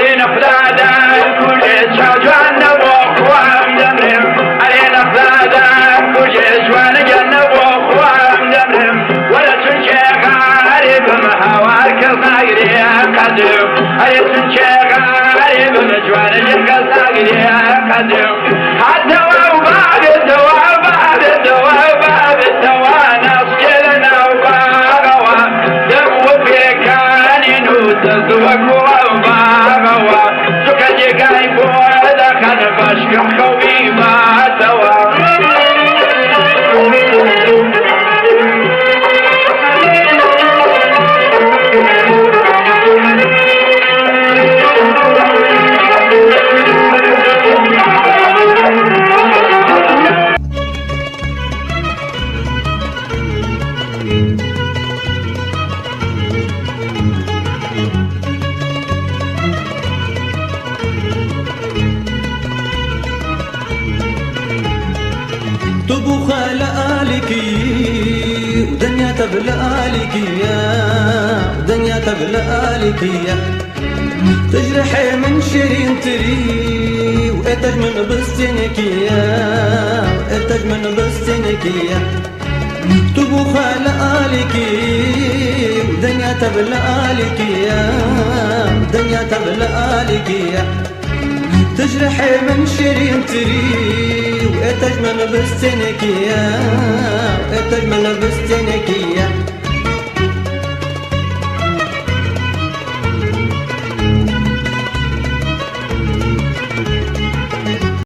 علينا فلادا كل جوانا وقوام دمهم علينا فلادا كل جوانا جنة وقوام دمهم ولا تنشيخ عريب مهوارك الصاقري قدم علي تنشيخ عريب جوانا جنة الصاقري قدم حتى وباب الدواء باب الدواء باب الدواء نسجلنا وباغوا دم وبيكاني نوتزوك وباغوا سكجي قايبو دخل بشكح خوي ما توا طبخ لآلكي ودنيا تبلالكي يا ودنيا تبلالكي يا تجرحي من شيرين تري وقتج من بستنك يا وقتج من بستنك يا طبخ لآلكي ودنيا تبلالكي يا ودنيا تبلالكي يا تجرحي من شيرين تري وقتج من بستنك يا وقتج من بستنك يا